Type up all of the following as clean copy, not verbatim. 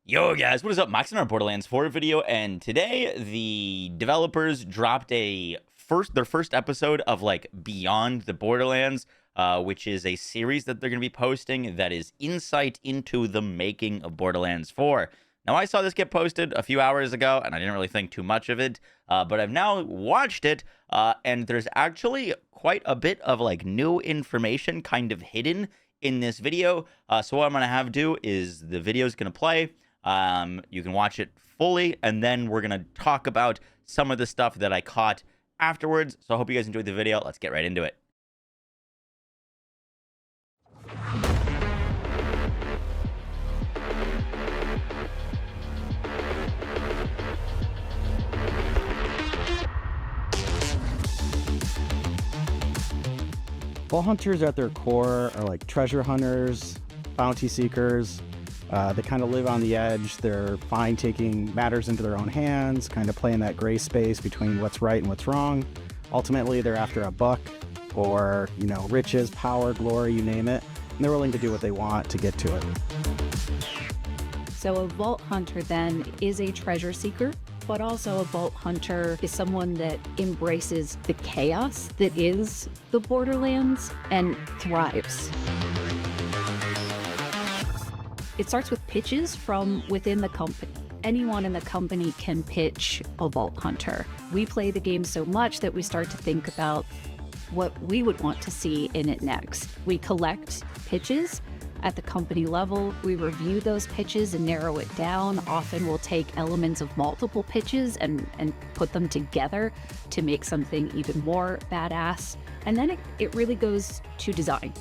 Yo guys, what is up? Max in our Borderlands 4 video, and today the developers dropped their first episode of Beyond the Borderlands, which is a series that they're going to be posting that is insight into the making of Borderlands 4. Now, I saw this get posted a few hours ago, and I didn't really think too much of it, but I've now watched it, and there's actually quite a bit of new information kind of hidden in this video. So what I'm going to have do is the video is going to play. You can watch it fully, and then we're going to talk about some of the stuff that I caught afterwards. So I hope you guys enjoyed the video. Let's get right into it. Vault hunters at their core are like treasure hunters, bounty seekers. They kind of live on the edge. They're fine taking matters into their own hands, kind of playing that gray space between what's right and what's wrong. Ultimately, they're after a buck or, riches, power, glory, you name it. And they're willing to do what they want to get to it. So a vault hunter then is a treasure seeker, but also a vault hunter is someone that embraces the chaos that is the Borderlands and thrives. It starts with pitches from within the company. Anyone in the company can pitch a vault hunter. We play the game so much that we start to think about what we would want to see in it next. We collect pitches at the company level. We review those pitches and narrow it down. Often we'll take elements of multiple pitches and put them together to make something even more badass. And then it really goes to design.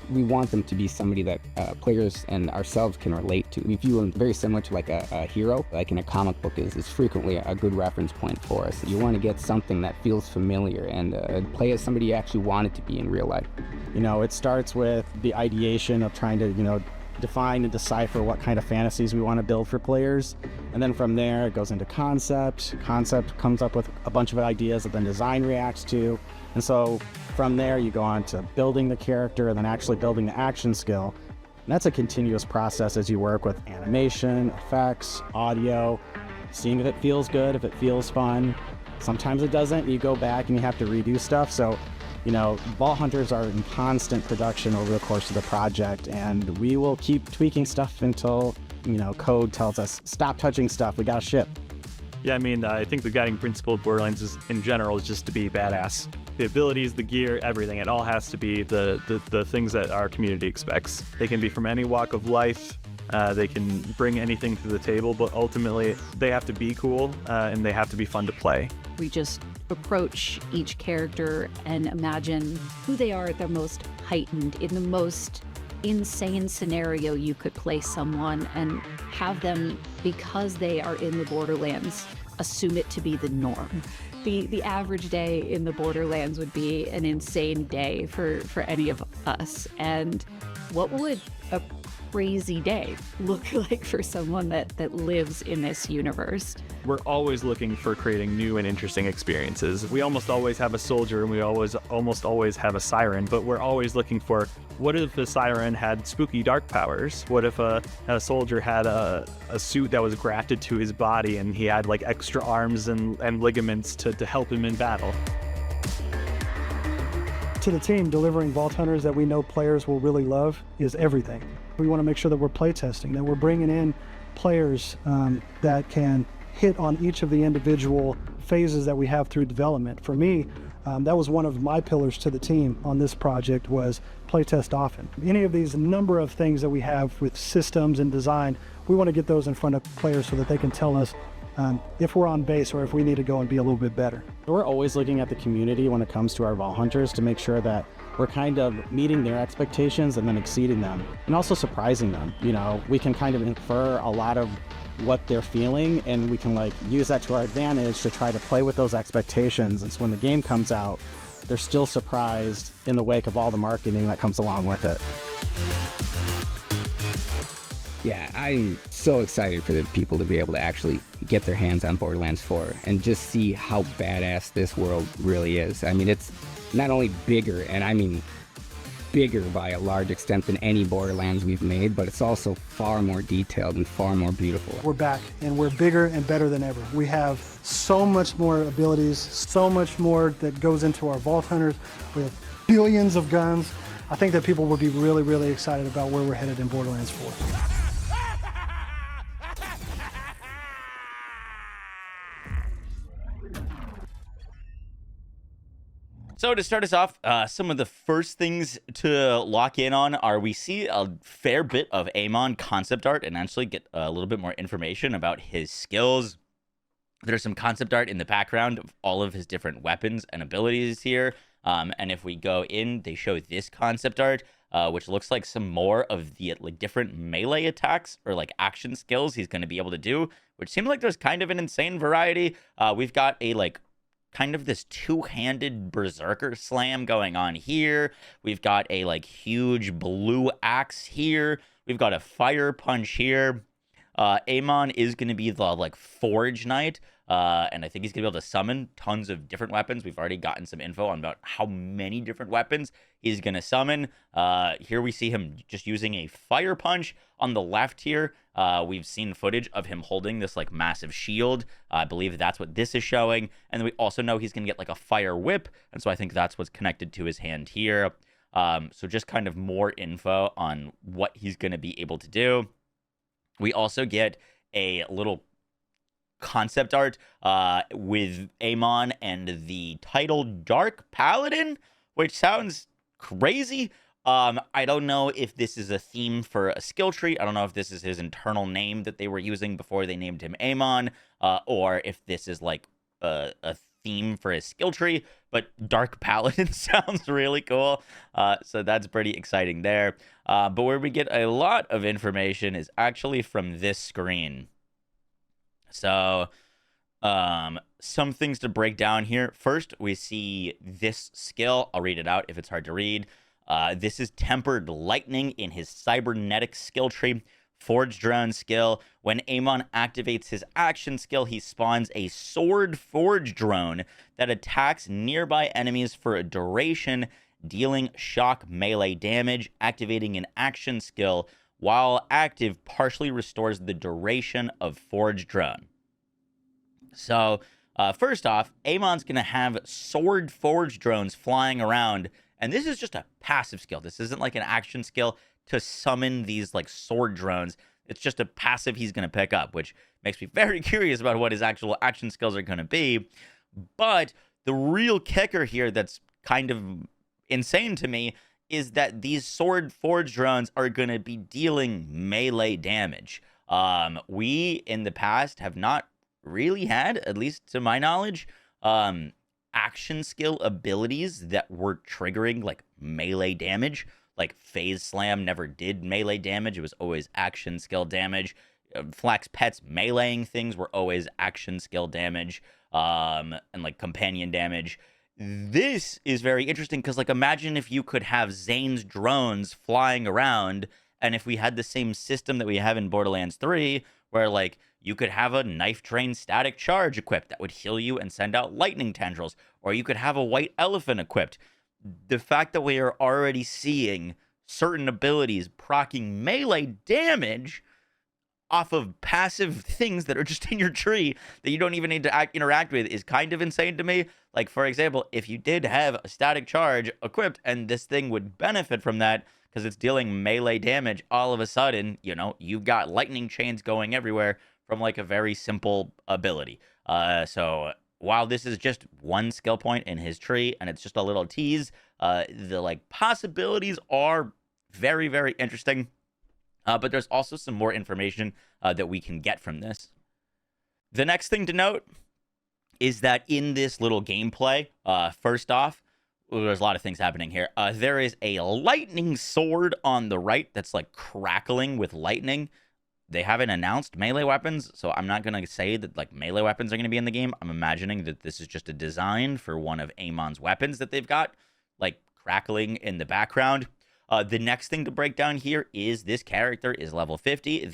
We want them to be somebody that players and ourselves can relate to. We view them very similar to a hero, like in a comic book is frequently a good reference point for us. You want to get something that feels familiar and play as somebody you actually want it to be in real life. It starts with the ideation of trying to, define and decipher what kind of fantasies we want to build for players. And then from there, it goes into concept. Concept comes up with a bunch of ideas that then design reacts to. And so from there, you go on to building the character and then actually building the action skill. And that's a continuous process as you work with animation, effects, audio, seeing if it feels good, if it feels fun. Sometimes it doesn't. You go back and you have to redo stuff. So, Vault Hunters are in constant production over the course of the project, and we will keep tweaking stuff until, code tells us, stop touching stuff, we gotta ship. Yeah, I think the guiding principle of Borderlands in general is just to be badass. The abilities, the gear, everything, it all has to be the things that our community expects. They can be from any walk of life, they can bring anything to the table, but ultimately they have to be cool and they have to be fun to play. We just approach each character and imagine who they are at their most heightened, in the most insane scenario you could place someone, and have them, because they are in the Borderlands, assume it to be the norm. The average day in the Borderlands would be an insane day for any of us. And what would a crazy day look like for someone that lives in this universe? We're always looking for creating new and interesting experiences. We almost always have a soldier and we almost always have a siren, but we're always looking for, what if the siren had spooky dark powers? What if a soldier had a suit that was grafted to his body and he had extra arms and ligaments to help him in battle? To the team, delivering Vault Hunters that we know players will really love is everything. We want to make sure that we're playtesting, that we're bringing in players that can hit on each of the individual phases that we have through development. For me, that was one of my pillars to the team on this project, was playtest often. Any of these number of things that we have with systems and design, we want to get those in front of players so that they can tell us if we're on base or if we need to go and be a little bit better. We're always looking at the community when it comes to our Vault Hunters to make sure that we're kind of meeting their expectations and then exceeding them, and also surprising them. We can kind of infer a lot of what they're feeling, and we can use that to our advantage to try to play with those expectations. And so when the game comes out, they're still surprised in the wake of all the marketing that comes along with it. Yeah, I'm so excited for the people to be able to actually get their hands on Borderlands 4 and just see how badass this world really is. It's not only bigger, and bigger by a large extent than any Borderlands we've made, but it's also far more detailed and far more beautiful. We're back, and we're bigger and better than ever. We have so much more abilities, so much more that goes into our Vault Hunters. We have billions of guns. I think that people will be really, really excited about where we're headed in Borderlands 4. So to start us off, some of the first things to lock in on are we see a fair bit of Amon concept art and actually get a little bit more information about his skills. There's some concept art in the background of all of his different weapons and abilities here. And if we go in, they show this concept art, which looks like some more of the like different melee attacks or like action skills he's going to be able to do, which seems like there's kind of an insane variety. We've got a like kind of this two-handed berserker slam going on here. We've got a like huge blue axe here. We've got a fire punch here. Amon is going to be the like forge knight, and I think he's going to be able to summon tons of different weapons. We've already gotten some info on about how many different weapons he's going to summon. Here we see him just using a fire punch. On the left here, we've seen footage of him holding this like massive shield. I believe that's what this is showing. And then we also know he's going to get like a fire whip, and so I think that's what's connected to his hand here. So just kind of more info on what he's going to be able to do. We also get a little concept art with Amon and the title Dark Paladin, which sounds crazy. I don't know if this is a theme for a skill tree. I don't know if this is his internal name that they were using before they named him Amon, or if this is like a theme for his skill tree, but Dark Paladin sounds really cool. So that's pretty exciting there. But where we get a lot of information is actually from this screen. So some things to break down here. First, we see this skill. I'll read it out if it's hard to read. This is Tempered Lightning in his cybernetic skill tree. Forge Drone skill. When Amon activates his action skill, he spawns a sword forge drone that attacks nearby enemies for a duration, dealing shock melee damage. Activating an action skill while active partially restores the duration of Forge Drone. So, first off, Amon's going to have sword forge drones flying around, and this is just a passive skill. This isn't like an action skill to summon these like sword drones. It's just a passive he's going to pick up, which makes me very curious about what his actual action skills are going to be. But the real kicker here that's kind of insane to me is that these sword forge drones are going to be dealing melee damage. We in the past have not really had, at least to my knowledge, action skill abilities that were triggering like melee damage. Like Phase Slam never did melee damage. It was always action skill damage. Flax Pet's meleeing things were always action skill damage, and like companion damage. This is very interesting because like imagine if you could have Zane's drones flying around, and if we had the same system that we have in Borderlands 3, where like you could have a knife train static charge equipped that would heal you and send out lightning tendrils, or you could have a white elephant equipped. The fact that we are already seeing certain abilities proccing melee damage off of passive things that are just in your tree that you don't even need to interact with is kind of insane to me. Like, for example, if you did have a static charge equipped and this thing would benefit from that because it's dealing melee damage, all of a sudden, you know, you've got lightning chains going everywhere from like a very simple ability. So while this is just one skill point in his tree and it's just a little tease, the like possibilities are very, very interesting. But there's also some more information that we can get from this. The next thing to note is that in this little gameplay, first off, there's a lot of things happening here. There is a lightning sword on the right that's like crackling with lightning. They haven't announced melee weapons, so I'm not going to say that like melee weapons are going to be in the game. I'm imagining that this is just a design for one of Amon's weapons that they've got, like crackling in the background. The next thing to break down here is this character is level 50.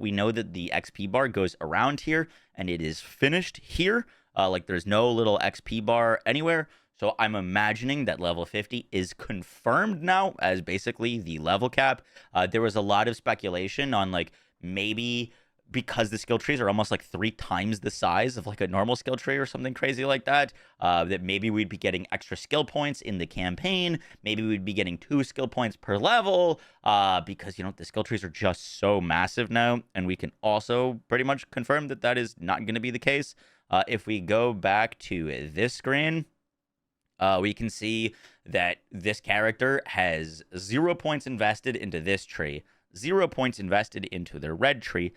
We know that the XP bar goes around here, and it is finished here. Like there's no little XP bar anywhere. So I'm imagining that level 50 is confirmed now as basically the level cap. There was a lot of speculation on like maybe because the skill trees are almost like 3 times the size of like a normal skill tree or something crazy like that, that maybe we'd be getting extra skill points in the campaign. Maybe we'd be getting 2 skill points per level, because, you know, the skill trees are just so massive now. And we can also pretty much confirm that that is not going to be the case. If we go back to this screen, we can see that this character has 0 points invested into this tree, 0 points invested into the red tree,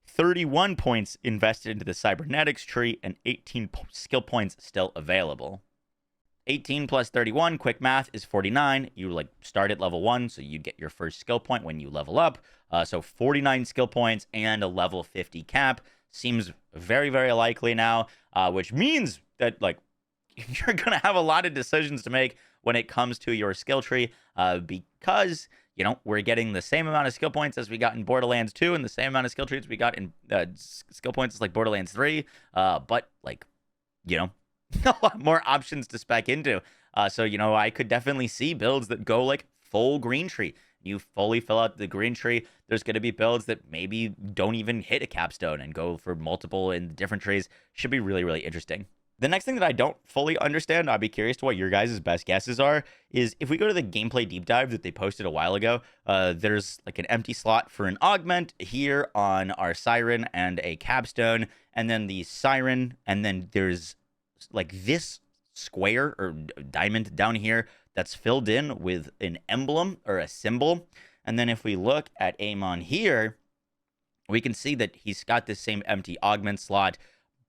31 points invested into the cybernetics tree, and 18 skill points still available. 18 plus 31, quick math, is 49. You like start at level 1, so you get your first skill point when you level up. So 49 skill points and a level 50 cap seems very, very likely now, which means that like you're going to have a lot of decisions to make when it comes to your skill tree, because, you know, we're getting the same amount of skill points as we got in Borderlands 2 and the same amount of skill trees we got in skill points as like Borderlands 3, but like, you know, a lot more options to spec into. So, you know, I could definitely see builds that go like full green tree. You fully fill out the green tree. There's going to be builds that maybe don't even hit a capstone and go for multiple in different trees. Should be really, really interesting. The next thing that I don't fully understand, I'd be curious to what your guys' best guesses are, is if we go to the gameplay deep dive that they posted a while ago, there's like an empty slot for an augment here on our siren and a capstone, and then the siren, and then there's like this square or diamond down here that's filled in with an emblem or a symbol. And then if we look at Amon here, we can see that he's got this same empty augment slot,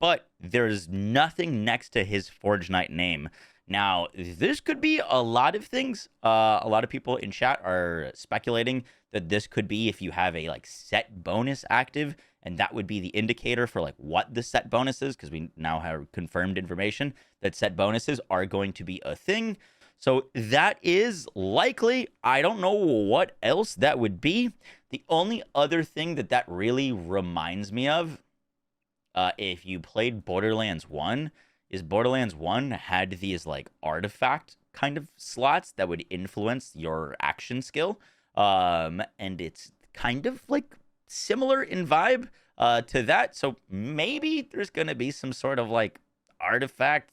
but there's nothing next to his Forge Knight name. Now, this could be a lot of things. A lot of people in chat are speculating that this could be if you have a like set bonus active, and that would be the indicator for like what the set bonus is, because we now have confirmed information that set bonuses are going to be a thing. So that is likely. I don't know what else that would be. The only other thing that that really reminds me of, if you played Borderlands 1, is Borderlands 1 had these like artifact kind of slots that would influence your action skill. And it's kind of like similar in vibe to that. So maybe there's going to be some sort of like artifact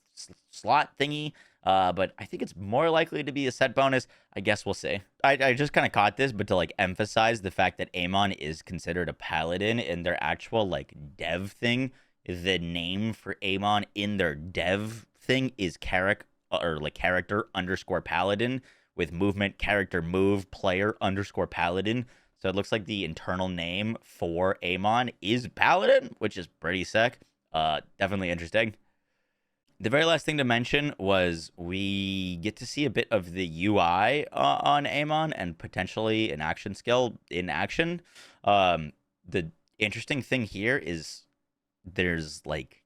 slot thingy. But I think it's more likely to be a set bonus. I guess we'll see. I just kind of caught this, but to like emphasize the fact that Amon is considered a paladin in their actual like dev thing, the name for Amon in their dev thing is character underscore paladin, with movement character move player underscore paladin. So it looks like the internal name for Amon is paladin, which is pretty sick. Definitely interesting. The very last thing to mention was we get to see a bit of the UI on Amon and potentially an action skill in action. The interesting thing here is there's like,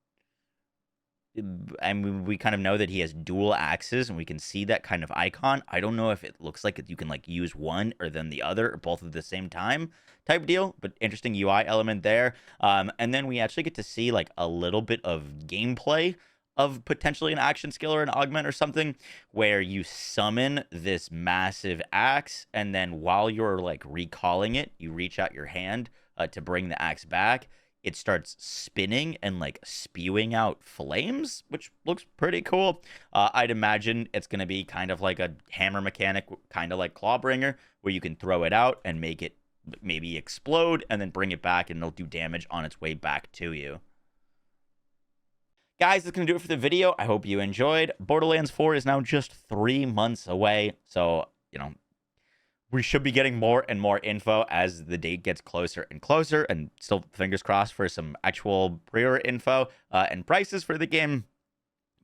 I mean, we kind of know that he has dual axes, and we can see that kind of icon. I don't know if it looks like you can like use one or then the other or both at the same time type deal, but interesting UI element there. And then we actually get to see like a little bit of gameplay of potentially an action skill or an augment or something, where you summon this massive axe, and then while you're like recalling it, you reach out your hand to bring the axe back. It starts spinning and like spewing out flames, which looks pretty cool. I'd imagine it's going to be kind of like a hammer mechanic, kind of like Clawbringer, where you can throw it out and make it maybe explode and then bring it back, and it'll do damage on its way back to you. Guys, that's going to do it for the video. I hope you enjoyed. Borderlands 4 is now just 3 months away, so, you know, we should be getting more and more info as the date gets closer and closer, and still fingers crossed for some actual pre-order info and prices for the game.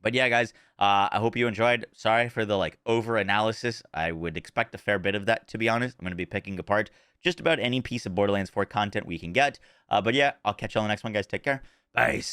But yeah, guys, I hope you enjoyed. Sorry for the like over analysis. I would expect a fair bit of that, to be honest. I'm going to be picking apart just about any piece of Borderlands 4 content we can get. But yeah, I'll catch you on the next one, guys. Take care. Bye.